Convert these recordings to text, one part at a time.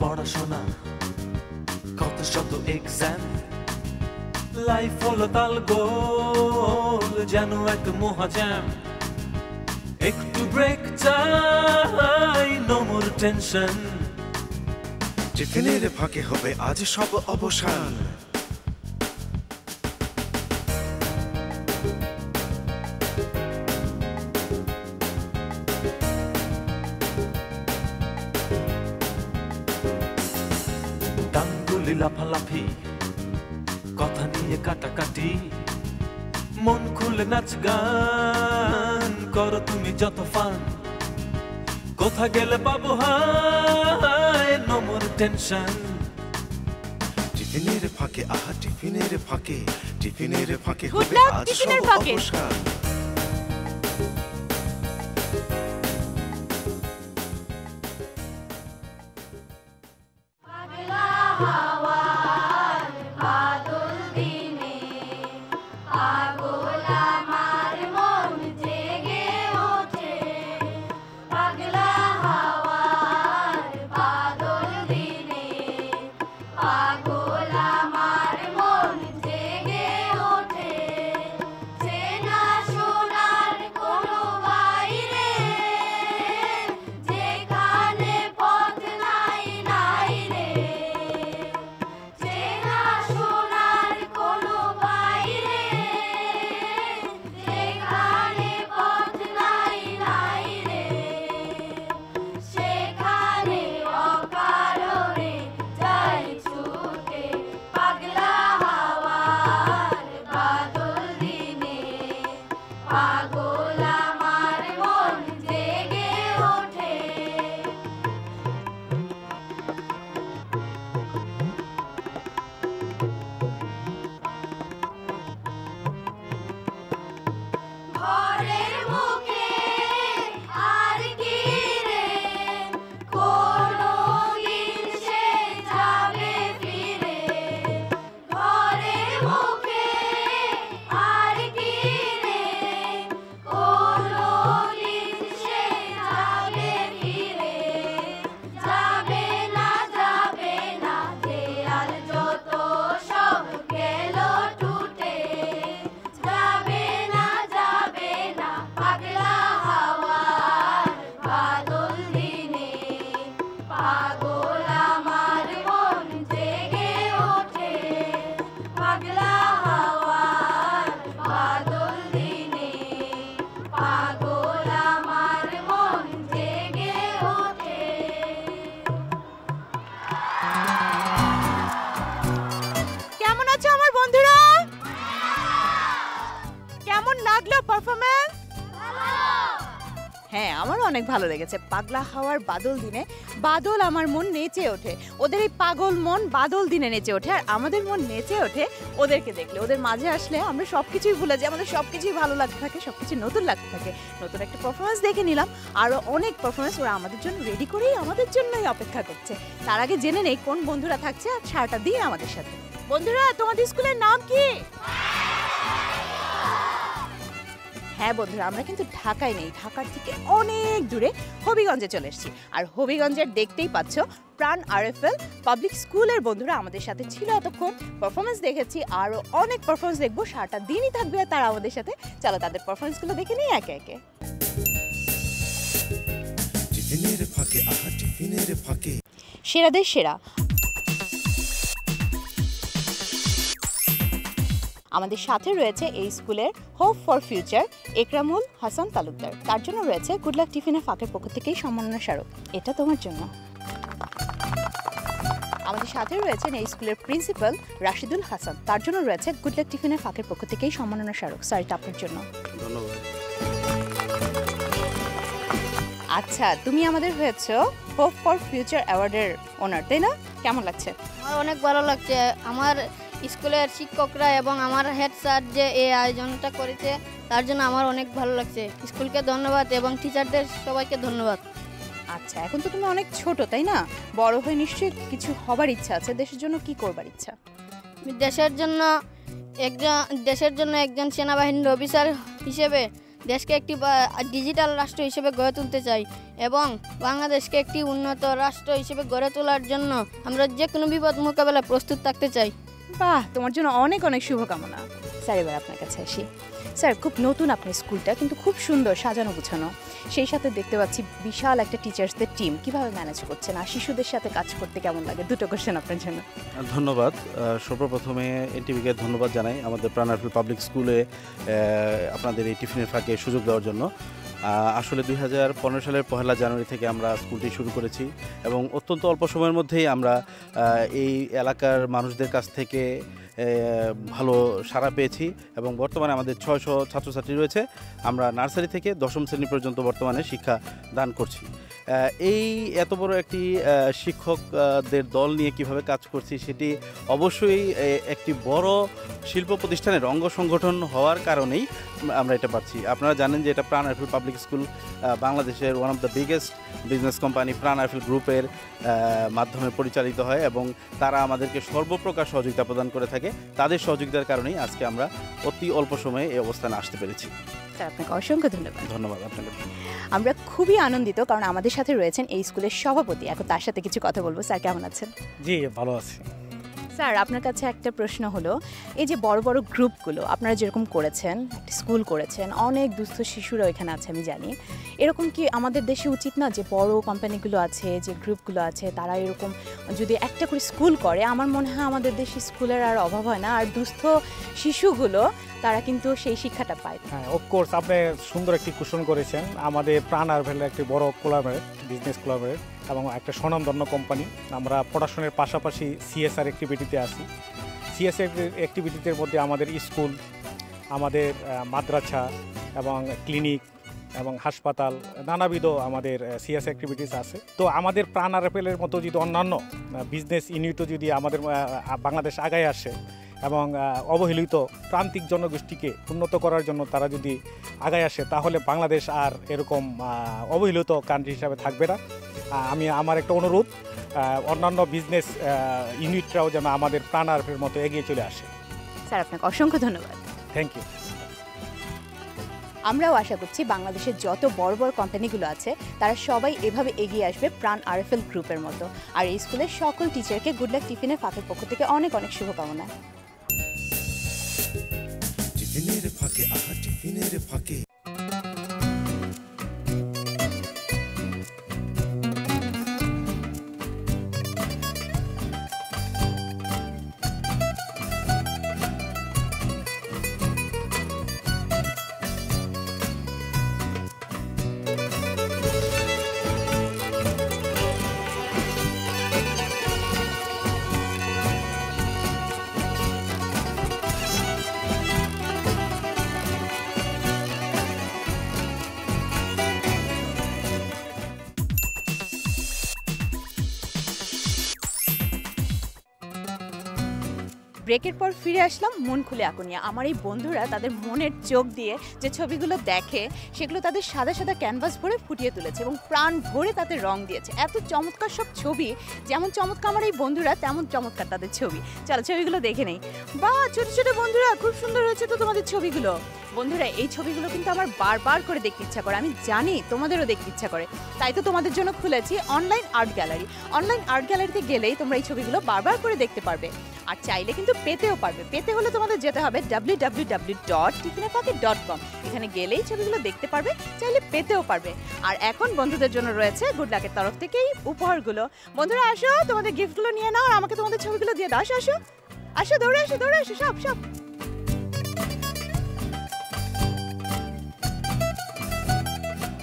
পড়াশোনা, কত শত এক্সাম, লাইফ হলো তাল গোল যেন এক মহাজ্যাম। একটু ব্রেক চাই, নো মোর টেনশন। টিফিনের ফাঁকে হবে আজ সব অবসান। ডাঙ্গুলি লাফালাফি, কথা নিয়ে কাটাকাটি, মন খুলে নাচ গান করো তুমি যত ফান। কোথা গেলে পাবো হায়, নো মোর টেনশন। টিফিনের ফাঁকে আহা টিফিনের ফাঁকে, টিফিনের ফাঁকে Good হবে luck, আজ টিফিনের সব ফাঁকে। অবসান। হ্যাঁ, আমারও অনেক ভালো লেগেছে। পাগলা হাওয়ার বাদল দিনে বাদল আমার মন নেচে ওঠে। ওদের এই পাগল মন বাদল দিনে নেচে ওঠে, আর আমাদের মন নেচে ওঠে ওদেরকে দেখলে। ওদের মাঝে আসলে আমরা সবকিছুই ভুলে যাই, আমাদের সবকিছুই ভালো লাগতে থাকে, সবকিছু নতুন লাগতে থাকে। নতুন একটা পারফরমেন্স দেখে নিলাম, আরও অনেক পারফরমেন্স ওরা আমাদের জন্য রেডি করেই আমাদের জন্যই অপেক্ষা করছে। তার আগে জেনে নেই কোন বন্ধুরা থাকছে আর সারাটা দিন আমাদের সাথে। বন্ধুরা, তোমাদের স্কুলের নাম কি? হ্যাঁ বন্ধুরা, আমরা কিন্তু ঢাকায় নেই, ঢাকার থেকে অনেক দূরে হবিগঞ্জে চলে এসেছি। আর হবিগঞ্জের দেখতেই পাচ্ছ প্রাণ আরএফএল পাবলিক স্কুলের বন্ধুরা আমাদের সাথে ছিল এতক্ষণ। পারফরমেন্স দেখেছি, আরও অনেক পারফরমেন্স দেখবো, সারাটা দিনই থাকবে তারা আমাদের সাথে। চলো তাদের পারফরমেন্সগুলো দেখে নিই একে একে। টিফিনের ফাঁকে আহা টিফিনের ফাঁকে, সেরাদের সেরা আমাদের সাথে রয়েছে এই স্কুলের hope for future Ekramul Hasan Talukdar. তার জন্য রয়েছে গুড লাক টিফিনের ফাঁকের পক্ষ থেকেই সম্মাননা স্মারক, এটা তোমার জন্য। আমাদের সাথে রয়েছেন এই স্কুলের প্রিন্সিপাল রাশিদুল হাসান, তার জন্য রয়েছে গুড লাক টিফিনের ফাঁকের পক্ষ থেকেই সম্মাননা স্মারক। স্যার, এটা আপনার জন্য। ধন্যবাদ। আচ্ছা, তুমি আমাদের হয়েছ হোপ ফর ফিউচার অ্যাওয়ার্ডের ওনার, তাই না? কেমন লাগছে? আমার অনেক ভালো লাগছে। আমার স্কুলের শিক্ষকরা এবং আমার হেড স্যার যে এই আয়োজনটা করেছে তার জন্য আমার অনেক ভালো লাগছে। স্কুলকে ধন্যবাদ এবং টিচারদের সবাইকে ধন্যবাদ। আচ্ছা, এখন তো তুমি অনেক ছোট, তাই না? বড় হয়ে নিশ্চয়ই কিছু হবার ইচ্ছা আছে। দেশের জন্য কি করবার ইচ্ছা? দেশের জন্য একজন সেনাবাহিনীর অফিসার হিসেবে দেশকে একটি ডিজিটাল রাষ্ট্র হিসেবে গড়ে তুলতে চাই এবং বাংলাদেশকে একটি উন্নত রাষ্ট্র হিসেবে গড়ে তোলার জন্য আমরা যে কোনো বিপদ মোকাবেলায় প্রস্তুত থাকতে চাই। বাহ, তোমার জন্য অনেক অনেক শুভকামনা। স্যার, এবার আপনার কাছে আসি। স্যার, খুব নতুন আপনার স্কুলটা, কিন্তু খুব সুন্দর সাজানো গুছানো। সেই সাথে দেখতে পাচ্ছি বিশাল একটা টিচার্সদের টিম। কিভাবে ম্যানেজ করছেন আর শিশুদের সাথে কাজ করতে কেমন লাগে? দুটো কোশ্চেন আপনার জন্য। ধন্যবাদ। সর্বপ্রথমে এনটিভিকে ধন্যবাদ জানাই আমাদের প্রাণ আরফিল পাবলিক স্কুলে আপনাদের এই টিফিনের ফাঁকে সুযোগ দেওয়ার জন্য। আসলে 2015 সালের 1 জানুয়ারি থেকে আমরা স্কুলটি শুরু করেছি এবং অত্যন্ত অল্প সময়ের মধ্যেই আমরা এই এলাকার মানুষদের কাছ থেকে ভালো সাড়া পেয়েছি এবং বর্তমানে আমাদের 600 ছাত্রছাত্রী রয়েছে। আমরা নার্সারি থেকে 10ম শ্রেণী পর্যন্ত বর্তমানে শিক্ষা দান করছি। এই এত বড় একটি শিক্ষকদের দল নিয়ে কিভাবে কাজ করছি সেটি অবশ্যই একটি বড় শিল্প প্রতিষ্ঠানের অঙ্গ সংগঠন হওয়ার কারণেই আমরা এটা পাচ্ছি। আপনারা জানেন যে এটা প্রাণ আরফিল পাবলিক স্কুল বাংলাদেশের one of the biggest business company প্রাণ আরফিল গ্রুপের মাধ্যমে পরিচালিত হয় এবং তারা আমাদেরকে সর্বপ্রকার সহযোগিতা প্রদান করে থাকে। তাদের সহযোগিতার কারণেই আজকে আমরা অতি অল্প সময়ে এই অবস্থানে আসতে পেরেছি। স্যার, আপনাকে অসংখ্য ধন্যবাদ। ধন্যবাদ আপনাকে। আমরা খুবই আনন্দিত, কারণ আমাদের সাথে রয়েছেন এই স্কুলের সভাপতি। এখন তার সাথে কিছু কথা বলবো। স্যার, কেমন আছেন? জি, ভালো আছি। স্যার, আপনার কাছে একটা প্রশ্ন হলো, এই যে বড় বড় গ্রুপগুলো আপনারা যেরকম করেছেন, একটা স্কুল করেছেন, অনেক দুস্থ শিশুরা এখানে আছে আমি জানি, এরকম কি আমাদের দেশে উচিত না যে বড় কোম্পানিগুলো আছে, যে গ্রুপগুলো আছে, তারা এরকম যদি একটা করে স্কুল করে, আমার মনে হয় আমাদের দেশে স্কুলের আর অভাব হয় না, আর দুস্থ শিশুগুলো তারা কিন্তু সেই শিক্ষাটা পায়। হ্যাঁ, অফকোর্স আপনি সুন্দর একটি কোশ্চেন করেছেন। আমাদের প্রাণ আরফিলের একটি বড় কোলাবরেট, বিজনেস কোলাবরেট এবং একটা স্বনামধন্য কোম্পানি। আমরা পড়াশোনার পাশাপাশি সিএসআর অ্যাক্টিভিটিতে আছি। সিএসআর অ্যাক্টিভিটির মধ্যে আমাদের স্কুল, আমাদের মাদ্রাসা এবং ক্লিনিক এবং হাসপাতাল, নানাবিধ আমাদের সিএস অ্যাক্টিভিটিস আছে। তো আমাদের প্রাণ আরফিলের মতো যদি অন্যান্য বিজনেস ইউনিটও যদি আমাদের বাংলাদেশ আগায় আসে এবং অবহেলিত প্রান্তিক জনগোষ্ঠীকে উন্নত করার জন্য তারা যদি আগায় আসে, তাহলে বাংলাদেশ আর এরকম অবহেলিত কান্ট্রি হিসাবে থাকবে না। আমার একটা অনুরোধ, অন্যান্য বিজনেস ইউনিটরাও যেন আমাদের প্রাণ আরফিলের মতো এগিয়ে চলে আসে। স্যার, আপনাকে অসংখ্য ধন্যবাদ। Thank you. আমরাও আশা করছি বাংলাদেশের যত বড় বড় কোম্পানিগুলো আছে তারা সবাই এভাবে এগিয়ে আসবে প্রাণ আরএফএল গ্রুপের মতো। আর এই স্কুলের সকল টিচারকে গুড লাক টিফিনের ফাঁকের পক্ষ থেকে অনেক অনেক শুভকামনা। টিফিনের ফাঁকে, আহা টিফিনের ফাঁকে। ব্রেকের পর ফিরে আসলাম মন খুলে আঁকো নিয়ে। আমার এই বন্ধুরা তাদের মনের চোখ দিয়ে যে ছবিগুলো দেখে সেগুলো তাদের সাদা সাদা ক্যানভাস ভরে ফুটিয়ে তুলেছে এবং প্রাণ ভরে তাতে রং দিয়েছে। এত চমৎকার সব ছবি, যেমন চমৎকার আমার এই বন্ধুরা তেমন চমৎকার তাদের ছবি। চলো ছবিগুলো দেখে নেই। বাহ, ছোট ছোট বন্ধুরা, খুব সুন্দর হয়েছে তো তোমাদের ছবিগুলো। বন্ধুরা, এই ছবিগুলো কিন্তু আমার বারবার করে দেখতে ইচ্ছা করে, আমি জানি তোমাদেরও দেখতে ইচ্ছা করে, তাই তো তোমাদের জন্য খুলেছি online art gallery. Online art গ্যালারিতে গেলেই তোমরা এই ছবিগুলো বারবার করে দেখতে পারবে, আর চাইলে কিন্তু পেতেও পারবে। পেতে হলে তোমাদের যেতে হবে www.tiffinerpocket.com। এখানে গেলেই ছবিগুলো দেখতে পারবে, চাইলে পেতেও পারবে। আর এখন বন্ধুদের জন্য রয়েছে গুড লাকের তরফ থেকেই উপহারগুলো। বন্ধুরা আসো, তোমাদের গিফটগুলো নিয়ে নাও আর আমাকে তোমাদের ছবিগুলো দিয়ে দাও। আসো আসো আসো, দৌড়ে আসো দৌড়ে আসো, সব সব।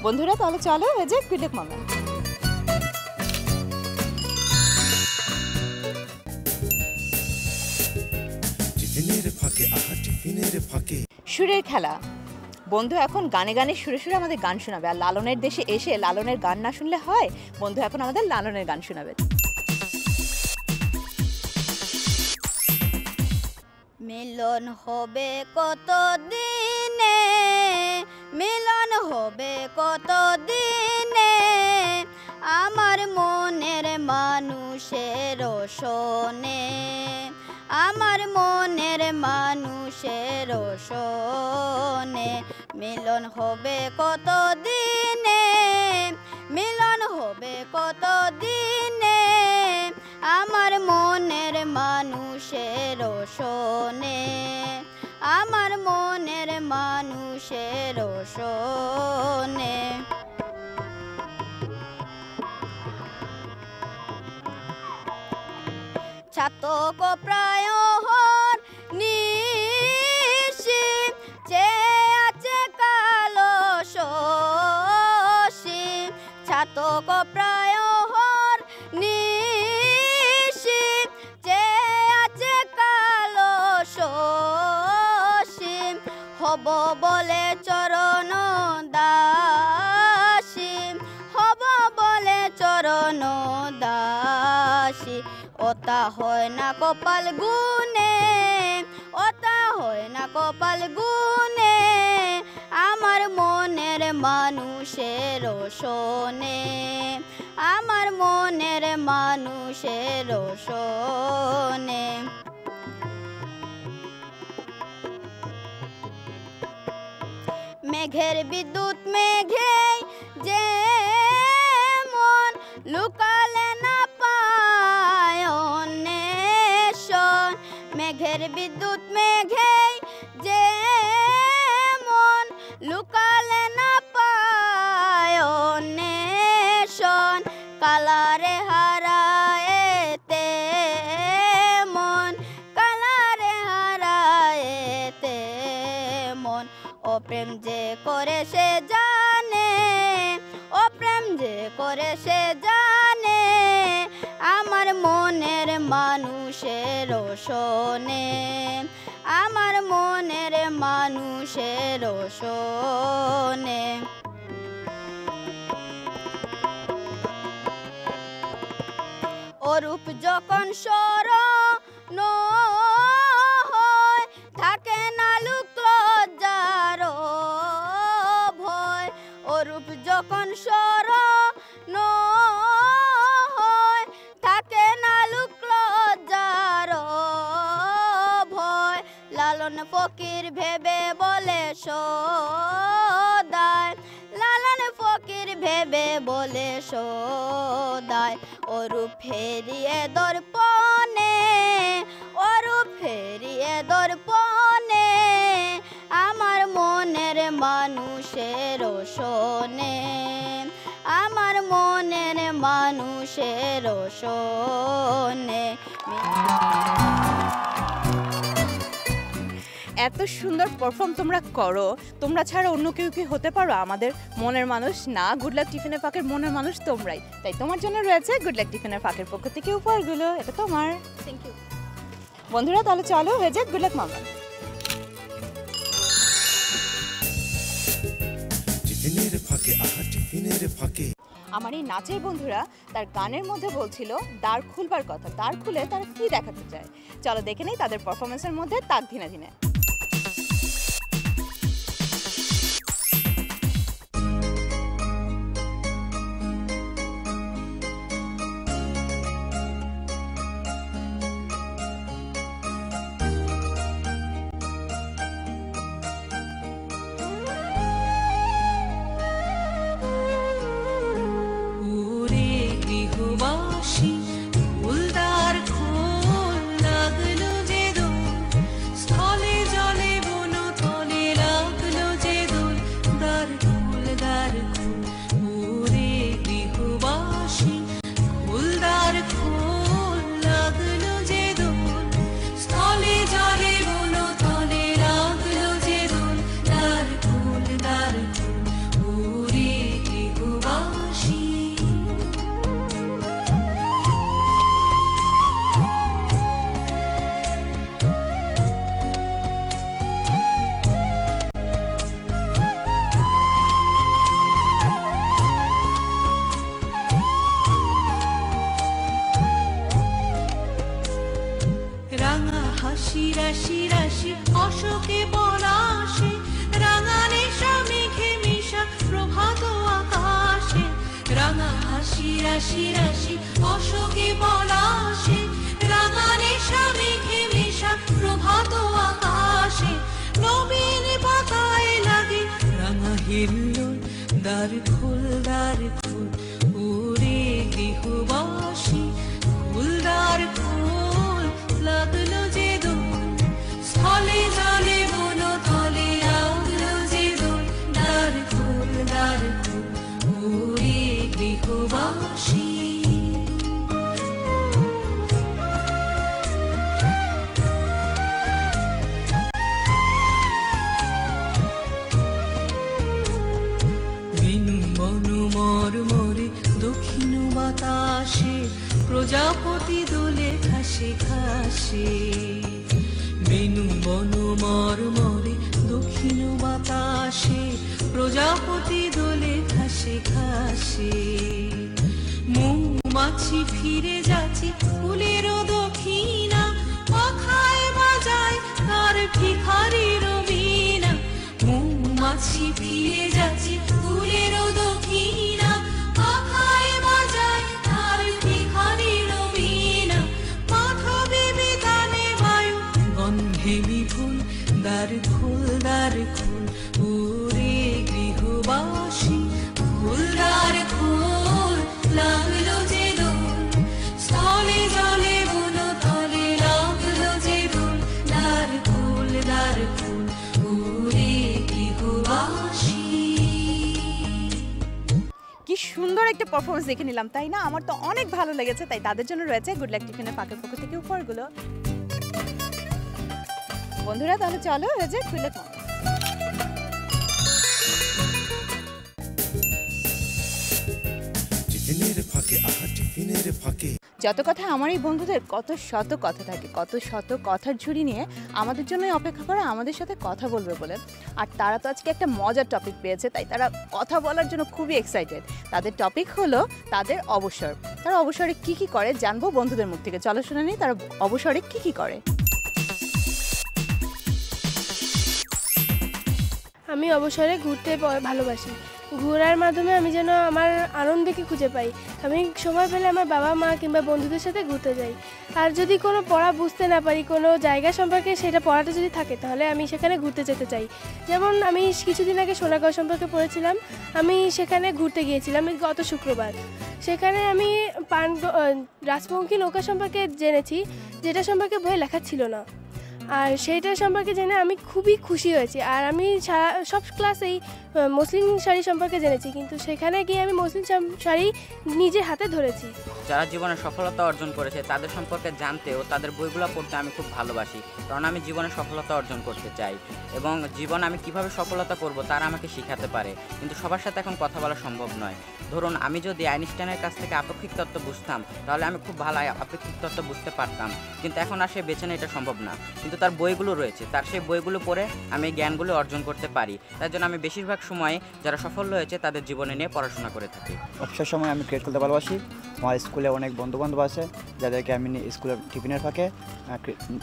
বন্ধুরা তাহলে চলো, এই যে গুড লাক মোমেন্ট। টিফিনের ফাঁকে, আহা টিফিনের ফাঁকে। সুরের খেলা। বন্ধু এখন গানে গানে সুরে সুরে আমাদের গান শোনাবে। আর লালনের দেশে এসে লালনের গান না শুনলে হয়? বন্ধু এখন আমাদের লালনের গান শোনাবে। মিলন হবে কত দিনে, মিলন হবে কত দিনে, আমার মনের মানুষের শোনে, আমার মনের মানুষের শোনে। মিলন হবে কত দিনে, মিলন হবে কত দিনে, আমার মনের মানুষের শোনে, আমার মনের মানুষের শোনে। ছাতক প্রায় হর নিশি, চেয়ে আছে কালো শশী, ছাতক প্রায় হর নিশি, চেয়ে আছে কালো শশী, হব বলে চরণ দাসী, হব বলে চরণ দাসী, ওটা হয় না কপাল গুনে, ওটা হয় না কপাল গুনে, আমার মনের মানুষের শোনে, আমার মনের মানুষের শোনে। মেঘের বিদ্যুৎ মেঘে যে মন লুকালে না পায় অন্বেষণ, মেঘের বিদ্যুৎ মেঘে যে মন লুকালে না পায় অন্বেষণ, কালারে হারায়েতে মন, কালারে হারায়েতে মন, ও প্রেম যে করে সে জানে, ও প্রেম যে করে সে জানে, আমার মনের মানুষের শোনে, আমার মনের মানুষের শোনে। অরূপ যখন স্মরণ হয়, থাকে না লুক লজ্জার ভয়, অরূপ যখন স্মরণ হয়, থাকে না লুক লজ্জার ভয়, লালন ফকির ভেবে বলে সদায়, লালন ফকির ভেবে বলে সদায়, অরূপ ফেরিয়ে দর্পণে, অরূপ ফেরিয়ে দর্পণে, আমার মনের মানুষের শোনে, আমার মনের মানুষের শোনে। এত সুন্দর পারফর্ম তোমরা করো, তোমরা ছাড়া অন্য কেউ কি হতে পারো আমাদের মনের মানুষ? না, গুড লাক টিফিনের ফাঁকের মনের মানুষ তোমরাই। তাই তোমার জন্য রয়েছে গুড লাক টিফিনের ফাঁকের পক্ষ থেকে উপহারগুলো, এটা তোমার। থ্যাংক ইউ বন্ধুরা, তাহলে চলো হয়ে যাক গুড লাক মামা। টিফিনের ফাঁকে, আহা টিফিনের ফাঁকে। আমার এই নাচের বন্ধুরা তার গানের মধ্যে বলছিল দ্বার খুলবার কথা, দ্বার খুলে তারা কি দেখাতে চায়। চলো দেখে নেই তাদের পারফরমেন্সের মধ্যে তাক ধিনে ধিনে। ফুলদার খোল লাগলো যে দোল, স্থলে জলে বন তলে লাগলো যে দোল, দ্বার খোল দ্বার খোল ওরে গৃহবাসী, ফুলদার খোল লাগলো যে দোল, স্থলে জলে বন তলে লাগলো যে দোল, দ্বার খোল ওরে গৃহবাসী। রাঙা হাসি রাশি রাশি অশোকে পলাশে, রাঙা নেশা মেঘে মিশা প্রভাত আকাশে, রাঙা হাসি রাশি রাশি অশোকে পলাশে, রাঙা নেশা মেঘে মিশা প্রভাত আকাশে, নবীন পাতায় লাগে দ্বার খোল ওরে গৃহবাসী, খোল দ্বার খোল, লাগলো যে দোল, স্থলে জলে বন তলে লাগলো যে দোল, দ্বার খোল ওরে গৃহবাসী। দক্ষিণ বাতাসে প্রজাপতি দোলে ঘাসে ঘাসে, বেনু বন মরমরে দক্ষিণ বাতাসে প্রজাপতি দোলে ঘাসে ঘাসে। মৌমাছি ফিরে যাচ্ছে ফুলের দক্ষিণা, পাখায় বাজায় তার ভিখারির বীণা। মৌমাছি ফিরে যাচ্ছে ফুলের দক্ষিণা, পাখায় বাজায় তার ভিখারির বীণা। মাধবী বিতানে বায়ু গন্ধে বিপুল, দ্বার খোল ওরে গৃহবাসী, খোল দ্বার খোল, লাগলো যে দোল, স্থলে জলে বন তলে লাগলো যে দোল, দ্বার খোল ওরে গৃহবাসী। কি সুন্দর একটা পারফরমেন্স দেখে নিলাম, তাই না? আমার তো অনেক ভালো লেগেছে। তাই তাদের জন্য রয়েছে গুড লাক টিফিনের ফাঁকের পক্ষ থেকে উপহারগুলো। বন্ধুরা তাহলে চলো হয়ে যায় খুলে কম। টিফিনের ফাঁকে, আহা টিফিনের ফাঁকে। যত কথা আমার এই বন্ধুদের কত শত কথা থাকে, কত শত কথার ঝুড়ি নিয়ে আমাদের জন্যই অপেক্ষা করে আমাদের সাথে কথা বলবে বলে। আর তারা তো আজকে একটা মজার টপিক পেয়েছে, তাই তারা কথা বলার জন্য খুবই এক্সাইটেড। তাদের টপিক হলো তাদের অবসর। তারা অবসরে কি কি করে জানবো বন্ধুদের মুখ থেকে। চলো শুনে নিই তারা অবসরে কি কি করে। আমি অবসরে ঘুরতে ভালোবাসি। ঘোরার মাধ্যমে আমি যেন আমার আনন্দকে খুঁজে পাই। আমি সময় পেলে আমার বাবা মা কিংবা বন্ধুদের সাথে ঘুরতে যাই। আর যদি কোনো পড়া বুঝতে না পারি, কোনো জায়গা সম্পর্কে সেটা পড়াটা যদি থাকে, তাহলে আমি সেখানে ঘুরতে যেতে চাই। যেমন আমি কিছুদিন আগে সোনারগাঁও সম্পর্কে পড়েছিলাম, আমি সেখানে ঘুরতে গিয়েছিলাম গত শুক্রবার। সেখানে আমি রাজপঙ্খী নৌকা সম্পর্কে জেনেছি, যেটা সম্পর্কে বইয়ে লেখা ছিল না। আর সেইটা সম্পর্কে জেনে আমি খুবই খুশি হয়েছি। আর আমি সব ক্লাসেই মসলিন শাড়ি সম্পর্কে জেনেছি, কিন্তু সেখানে গিয়ে আমি মসলিন শাড়ি নিজের হাতে ধরেছি। যারা জীবনে সফলতা অর্জন করেছে তাদের সম্পর্কে জানতে ও তাদের বইগুলো পড়তে আমি খুব ভালোবাসি, কারণ আমি জীবনে সফলতা অর্জন করতে চাই এবং জীবনে আমি কিভাবে সফলতা করব তারা আমাকে শেখাতে পারে। কিন্তু সবার সাথে এখন কথা বলা সম্ভব নয়। ধরুন আমি যদি আইনস্টাইনের কাছ থেকে আপেক্ষিক তত্ত্ব বুঝতাম, তাহলে আমি খুব ভালো আপেক্ষিক তত্ত্ব বুঝতে পারতাম, কিন্তু এখন আর সে বেছে নেয়, এটা সম্ভব না। কিন্তু তার বইগুলো রয়েছে, তার সেই বইগুলো পড়ে আমি জ্ঞানগুলো অর্জন করতে পারি। তাই জন্য আমি বেশিরভাগ সময়ে যারা সফল হয়েছে তাদের জীবনে নিয়ে পড়াশোনা করে থাকি। অবসর সময় আমি ক্রিকেট খেলতে ভালোবাসি। আমার স্কুলে অনেক বন্ধুবান্ধব আছে যাদেরকে আমি স্কুলের টিফিনের ফাঁকে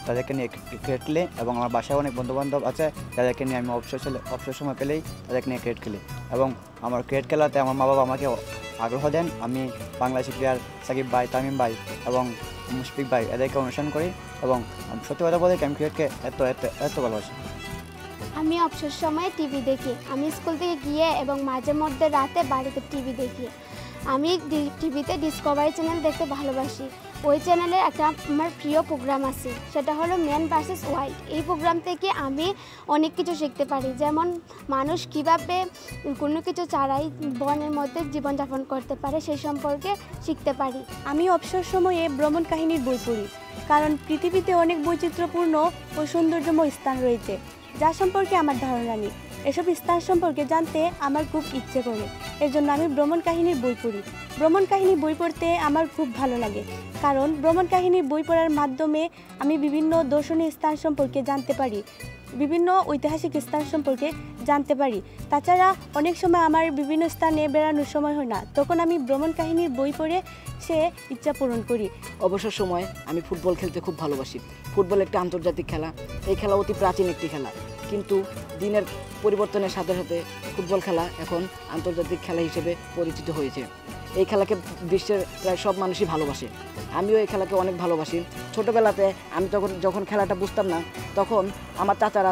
তাদেরকে নিয়ে ক্রিকেট খেলি, এবং আমার বাসায় অনেক বন্ধুবান্ধব আছে যাদেরকে নিয়ে আমি অবসর সময় পেলেই তাদেরকে নিয়ে ক্রিকেট খেলি। এবং আমার ক্রিকেট খেলাতে আমার মা বাবা আমাকে আগ্রহ দেন। আমি বাংলাদেশি প্লেয়ার সাকিব ভাই, তামিম ভাই এবং মুশফিক ভাই এদেরকে অনুসরণ করি, এবং সত্যি কথা বলতে আমি ক্রিকেটকে এত ভালোবাসি। আমি অবসর সময়ে টিভি দেখি। আমি স্কুল থেকে গিয়ে এবং মাঝে মধ্যে রাতে বাড়িতে টিভি দেখি। আমি টিভিতে ডিসকভারি চ্যানেল দেখতে ভালোবাসি। ওই চ্যানেলে একটা আমার প্রিয় প্রোগ্রাম আছে, সেটা হলো ম্যান ভার্সেস ওয়াইল্ড। এই প্রোগ্রাম থেকে আমি অনেক কিছু শিখতে পারি, যেমন মানুষ কীভাবে কোনো কিছু ছাড়াই বনের মধ্যে জীবনযাপন করতে পারে সেই সম্পর্কে শিখতে পারি। আমি অবসর সময়ে ভ্রমণ কাহিনীর বই পড়ি, কারণ পৃথিবীতে অনেক বৈচিত্র্যপূর্ণ ও সৌন্দর্যময় স্থান রয়েছে যা সম্পর্কে আমার ধারণা নেই। এসব স্থান সম্পর্কে জানতে আমার খুব ইচ্ছে করে, এর জন্য আমি ভ্রমণ কাহিনীর বই পড়ি। ভ্রমণ কাহিনী বই পড়তে আমার খুব ভালো লাগে, কারণ ভ্রমণ কাহিনীর বই পড়ার মাধ্যমে আমি বিভিন্ন দর্শনীয় স্থান সম্পর্কে জানতে পারি, বিভিন্ন ঐতিহাসিক স্থান সম্পর্কে জানতে পারি। তাছাড়া অনেক সময় আমার বিভিন্ন স্থানে বেড়ানোর সময় হয় না, তখন আমি ভ্রমণ কাহিনীর বই পড়ে সে ইচ্ছা পূরণ করি। অবসর সময় আমি ফুটবল খেলতে খুব ভালোবাসি। ফুটবল একটি আন্তর্জাতিক খেলা। এই খেলা অতি প্রাচীন একটি খেলা, কিন্তু দিনের পরিবর্তনের সাথে সাথে ফুটবল খেলা এখন আন্তর্জাতিক খেলা হিসেবে পরিচিত হয়েছে। এই খেলাকে বিশ্বের প্রায় সব মানুষই ভালোবাসে। আমিও এই খেলাকে অনেক ভালোবাসি। ছোটোবেলাতে আমি যখন খেলাটা বুঝতাম না, তখন আমার চাচারা,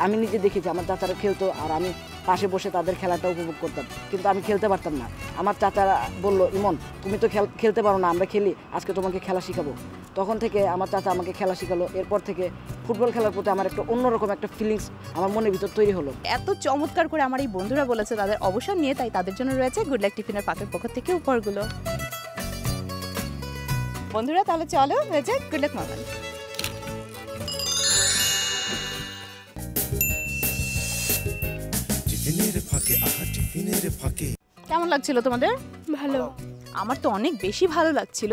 আমি নিজে দেখেছি আমার চাচারা খেলতো আর আমি পাশে বসে তাদের খেলাটা উপভোগ করতাম, কিন্তু আমি খেলতে পারতাম না। আমার চাচারা বলল, ইমন তুমি তো খেলতে পারো না, আমরা খেলি, আজকে তোমাকে খেলা শিখাবো। তখন থেকে আমার চাচা আমাকে খেলা শিখালো। এরপর থেকে ফুটবল খেলার প্রতি আমার একটা অন্যরকম একটা ফিলিংস আমার মনের ভিতর তৈরি হলো। এত চমৎকার করে আমার এই বন্ধুরা বলেছে তাদের অবসর নিয়ে, তাই তাদের জন্য রয়েছে গুড লাক টিফিনের ফাঁকের পক্ষ থেকে উপহারগুলো। বন্ধুরা তাহলে চলো হয়ে যাক গুড লাক মোমেন্ট। টিফিনের ফাঁকে, আহা টিফিনের ফাঁকে। কেমন লাগছিল তোমাদের? ভালো। আমার তো অনেক বেশি ভালো লাগছিল।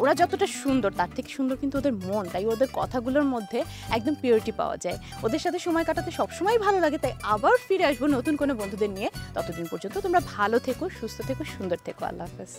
ওরা যতটা সুন্দর তার থেকে সুন্দর কিন্তু ওদের মন, তাই ওদের কথাগুলোর মধ্যে একদম পিওরিটি পাওয়া যায়। ওদের সাথে সময় কাটাতে সবসময় ভালো লাগে, তাই আবার ফিরে আসবো নতুন কোনো বন্ধুদের নিয়ে। ততদিন পর্যন্ত তোমরা ভালো থেকো, সুস্থ থেকো, সুন্দর থেকো। আল্লাহ হাফেজ।